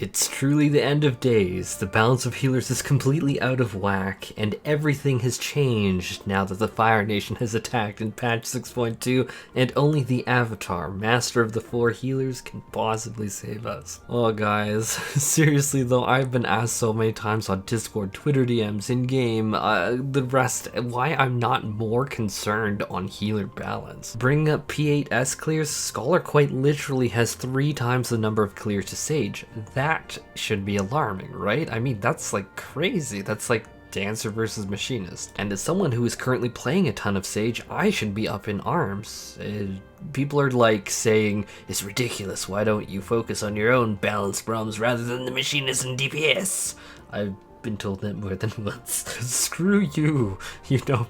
It's truly the end of days. The balance of healers is completely out of whack, and everything has changed now that the Fire Nation has attacked in patch 6.2, and only the Avatar, Master of the Four Healers, can possibly save us. Oh guys, seriously though, I've been asked so many times on Discord, Twitter DMs, in-game, the rest, why I'm not more concerned on healer balance. Bringing up P8S clears, Scholar quite literally has 3 times the number of clears to Sage. That should be alarming, right? I mean, that's like crazy. That's like Dancer versus Machinist. And as someone who is currently playing a ton of Sage, I should be up in arms. People are like saying, it's ridiculous, why don't you focus on your own balance problems rather than the Machinist and DPS? I've been told that more than once. Screw you,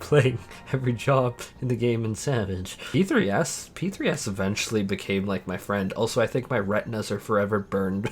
playing every job in the game in Savage. P3S eventually became like my friend. Also, I think my retinas are forever burned.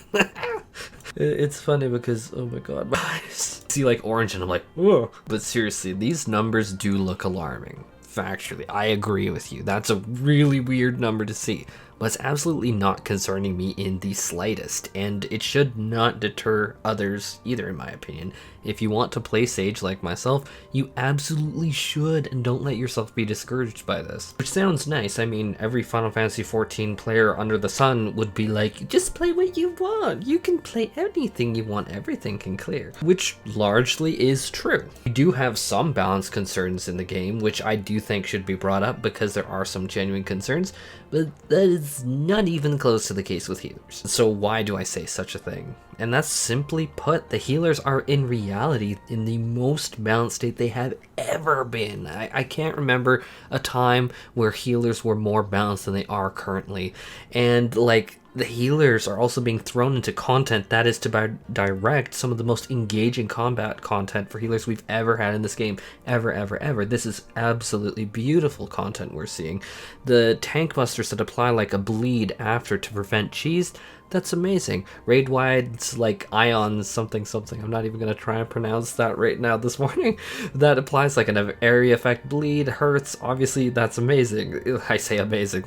It's funny because, oh my god, my eyes see like orange and I'm like, whoa. But seriously, these numbers do look alarming. Factually, I agree with you. That's a really weird number to see. But it's absolutely not concerning me in the slightest, and it should not deter others either, in my opinion. If you want to play Sage like myself, you absolutely should, and don't let yourself be discouraged by this. Which sounds nice. I mean, every Final Fantasy XIV player under the sun would be like, just play what you want. You can play anything you want. Everything can clear. Which largely is true. We do have some balance concerns in the game, which I do think should be brought up because there are some genuine concerns, but that is not even close to the case with healers. So why do I say such a thing? And that's simply put, the healers are in reality in the most balanced state they have ever been. I can't remember a time where healers were more balanced than they are currently. And like, the healers are also being thrown into content that is to direct some of the most engaging combat content for healers we've ever had in this game. Ever. This is absolutely beautiful content we're seeing. The tank busters that apply like a bleed after to prevent cheese, that's amazing. Raid-wide's like ion something. I'm not even going to try and pronounce that right now this morning. That applies like an area effect bleed, hurts. Obviously, that's amazing. I say amazing.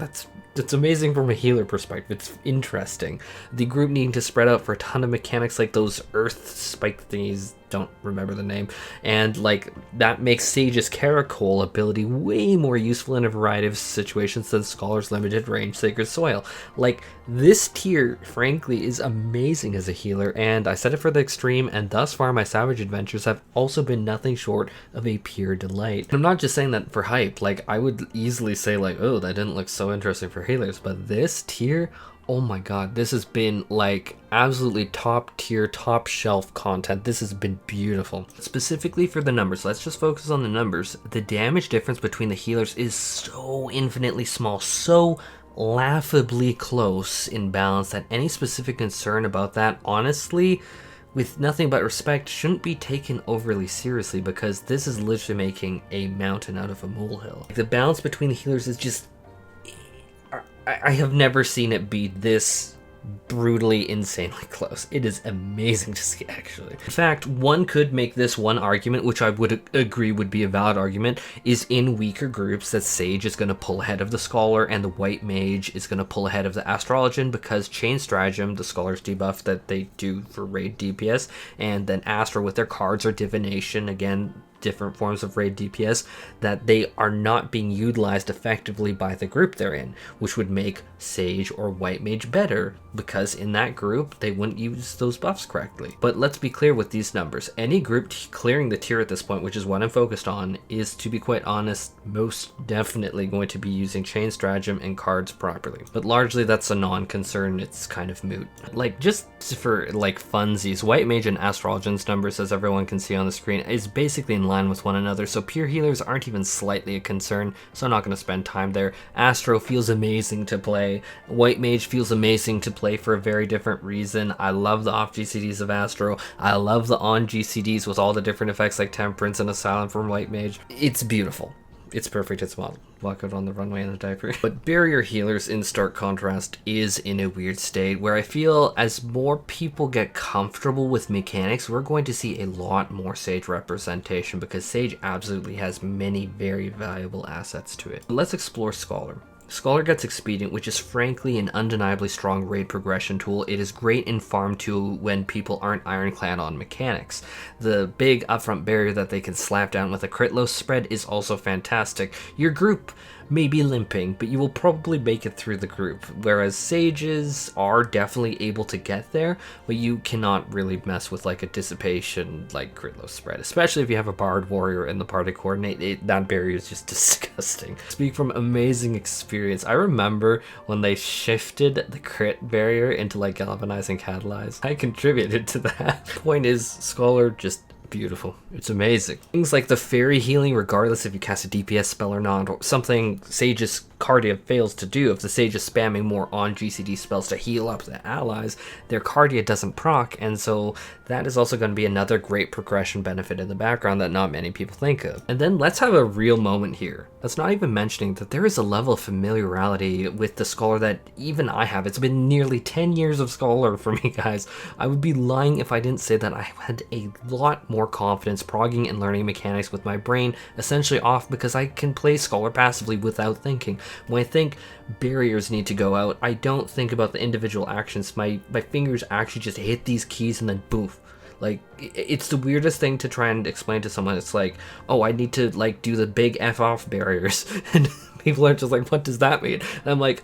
It's amazing from a healer perspective. It's interesting. The group needing to spread out for a ton of mechanics like those earth spike thingies, don't remember the name, and like that makes Sage's Caracol ability way more useful in a variety of situations than Scholar's limited range Sacred Soil. Like, this tier frankly is amazing as a healer, and I said it for the extreme, and thus far my Savage adventures have also been nothing short of a pure delight. And I'm not just saying that for hype. Like, I would easily say like, oh, that didn't look so interesting for healers, but this tier, oh my god, this has been like absolutely top tier, top shelf content. This has been beautiful. Specifically for the numbers, let's just focus on the numbers. The damage difference between the healers is so infinitely small, so laughably close in balance that any specific concern about that, honestly, with nothing but respect, shouldn't be taken overly seriously, because this is literally making a mountain out of a molehill. The balance between the healers is just, I have never seen it be this brutally, insanely close. It is amazing to see, actually. In fact, one could make this one argument, which I would agree would be a valid argument, is in weaker groups that Sage is going to pull ahead of the Scholar and the White Mage is going to pull ahead of the Astrologian, because Chain Stratagem, the Scholar's debuff that they do for raid DPS, and then Astra with their cards or Divination, again, different forms of raid DPS, that they are not being utilized effectively by the group they're in, which would make Sage or White Mage better, because in that group they wouldn't use those buffs correctly. But let's be clear with these numbers. Any group clearing the tier at this point, which is what I'm focused on, is, to be quite honest, most definitely going to be using Chain Stratagem and cards properly. But largely that's a non-concern. It's kind of moot. Like, just for like funsies, White Mage and Astrologian's numbers, as everyone can see on the screen, is basically in line with one another, so pure healers aren't even slightly a concern, so I'm not going to spend time there. Astro feels amazing to play. White Mage feels amazing to play for a very different reason. I love the off GCDs of Astro. I love the on GCDs with all the different effects like Temperance and Asylum from White Mage. It's beautiful. It's perfect, it's modeled. Walk out on the runway in a diaper. But Barrier Healers, in stark contrast, is in a weird state where I feel as more people get comfortable with mechanics, we're going to see a lot more Sage representation, because Sage absolutely has many very valuable assets to it. Let's explore Scholar. Scholar gets Expedient, which is frankly an undeniably strong raid progression tool. It is great in Farm 2 when people aren't ironclad on mechanics. The big upfront barrier that they can slap down with a crit low spread is also fantastic. Your group may be limping, but you will probably make it through the group, whereas sages are definitely able to get there, but you cannot really mess with like a dissipation like crit low spread, especially if you have a bard warrior in the party coordinate. That barrier is just disgusting. Speak from amazing experience. I remember when they shifted the crit barrier into like galvanize and catalyze. I contributed to that. Point is, Scholar just beautiful. It's amazing. Things like the fairy healing, regardless if you cast a DPS spell or not, or something Sage's Cardia fails to do. If the Sage is spamming more on GCD spells to heal up the allies, their Cardia doesn't proc, and so that is also going to be another great progression benefit in the background that not many people think of. And then let's have a real moment here. That's not even mentioning that there is a level of familiarity with the Scholar that even I have. It's been nearly 10 years of Scholar for me, guys. I would be lying if I didn't say that I had a lot more confidence progging and learning mechanics with my brain essentially off because I can play Scholar passively without thinking. When I think barriers need to go out, I don't think about the individual actions. My fingers actually just hit these keys and then boof. Like, it's the weirdest thing to try and explain to someone. It's like, oh, I need to like do the big F off barriers, and people are just like, what does that mean? And I'm like,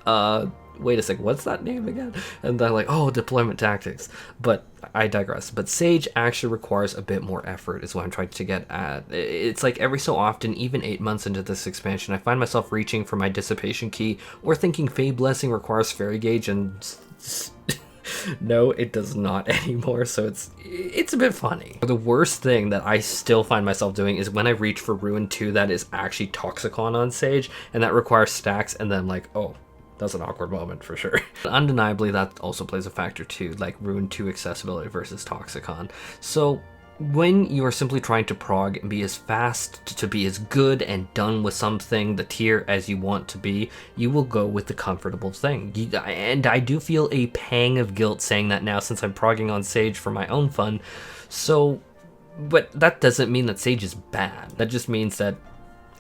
wait a second, what's that name again? And they're like, oh, deployment tactics. But I digress. But Sage actually requires a bit more effort is what I'm trying to get at. It's like every so often, even 8 months into this expansion, I find myself reaching for my dissipation key or thinking Fey Blessing requires Fairy Gauge, and no, it does not anymore, so it's a bit funny. The worst thing that I still find myself doing is when I reach for Ruin 2 that is actually Toxicon on Sage, and that requires stacks, and then I'm like, oh, that's an awkward moment for sure. Undeniably, that also plays a factor too, like Ruin 2 accessibility versus Toxicon. So when you are simply trying to prog and be as fast to be as good and done with something, the tier as you want to be, you will go with the comfortable thing. And I do feel a pang of guilt saying that now since I'm progging on Sage for my own fun. So, but that doesn't mean that Sage is bad. That just means that,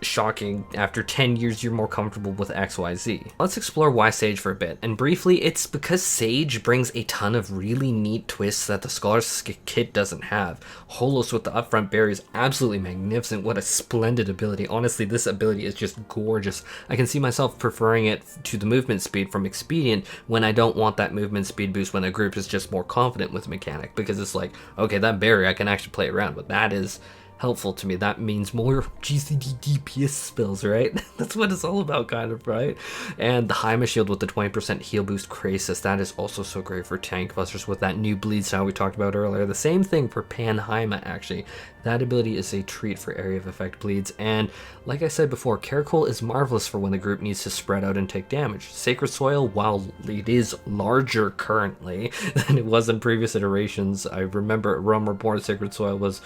shocking, after 10 years you're more comfortable with XYZ. Let's explore why Sage for a bit, and briefly, it's because Sage brings a ton of really neat twists that the Scholar's kit doesn't have. Holos with the upfront barrier is absolutely magnificent. What a splendid ability. Honestly, this ability is just gorgeous. I can see myself preferring it to the movement speed from Expedient when I don't want that movement speed boost when a group is just more confident with mechanic, because it's like, okay, that barrier I can actually play around, but that is helpful to me. That means more GCD DPS spells, right? That's what it's all about, kind of, right? And the Haima shield with the 20% heal boost Krasis, that is also so great for tank busters with that new bleed style we talked about earlier. The same thing for panhaima, actually. That ability is a treat for area of effect bleeds, and like I said before, Caracol is marvelous for when the group needs to spread out and take damage. Sacred Soil, while it is larger currently than it was in previous iterations, I remember Realm Reborn Sacred Soil was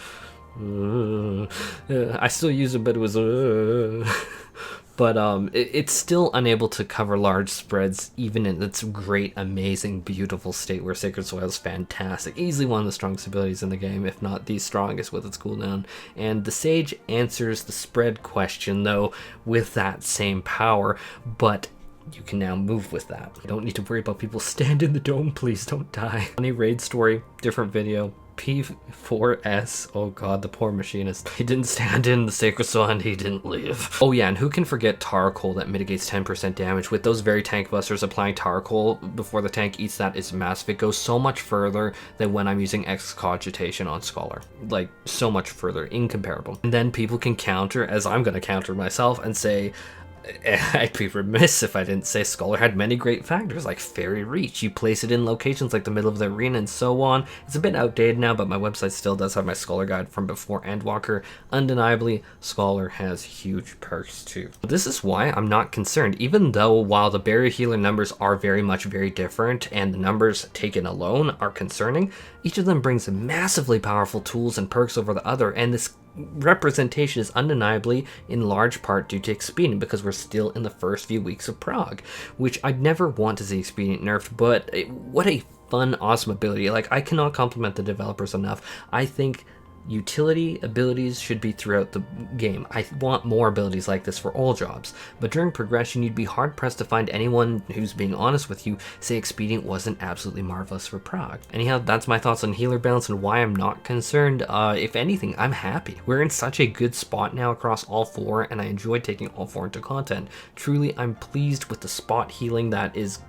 I still use it, but it was but it's still unable to cover large spreads even in its great, amazing, beautiful state where Sacred Soil is fantastic. Easily one of the strongest abilities in the game, if not the strongest with its cooldown. And the Sage answers the spread question though with that same power, but you can now move with that. You don't need to worry about people stand in the dome, please don't die. Funny raid story, different video. P4S, oh god, the poor machinist. He didn't stand in the Sacred Soil and he didn't live. Oh yeah, and who can forget Tarkol that mitigates 10% damage? With those very tank busters, applying Tarkol before the tank eats that is massive. It goes so much further than when I'm using Excogitation on Scholar. Like, so much further, incomparable. And then people can counter, as I'm gonna counter myself, and say, I'd be remiss if I didn't say Scholar had many great factors like Fairy Reach. You place it in locations like the middle of the arena and so on. It's a bit outdated now, but my website still does have my Scholar guide from before Endwalker. Undeniably, Scholar has huge perks too. This is why I'm not concerned, even though while the barrier healer numbers are very different and the numbers taken alone are concerning, each of them brings massively powerful tools and perks over the other, and this representation is undeniably in large part due to Expedient because we're still in the first few weeks of Prague, which I'd never want to see Expedient nerfed, but what a fun, awesome ability. Like, I cannot compliment the developers enough. I think Utility abilities should be throughout the game. I want more abilities like this for all jobs, but during progression you'd be hard pressed to find anyone who's being honest with you say Expedient wasn't absolutely marvelous for Prague. Anyhow, that's my thoughts on healer balance and why I'm not concerned. If anything, I'm happy. We're in such a good spot now across all 4, and I enjoy taking all 4 into content. Truly, I'm pleased with the spot healing that is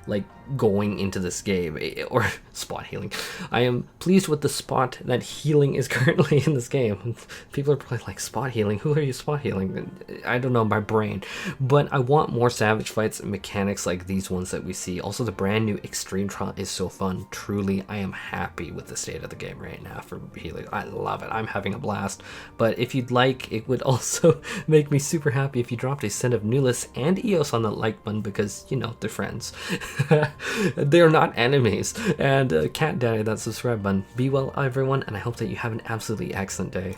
like going into this game, or spot healing. I am pleased with the spot that healing is currently in this game. People are probably like, spot healing? Who are you spot healing? I don't know, my brain. But I want more Savage fights and mechanics like these ones that we see. Also, the brand new Extreme Trial is so fun. Truly, I am happy with the state of the game right now for healing. I love it. I'm having a blast. But if you'd like, it would also make me super happy if you dropped a send of Nulis and Eos on the like button, because, you know, they're friends. They're not enemies. And Cat Daddy, that subscribe button. Be well, everyone, and I hope that you have an absolutely excellent day.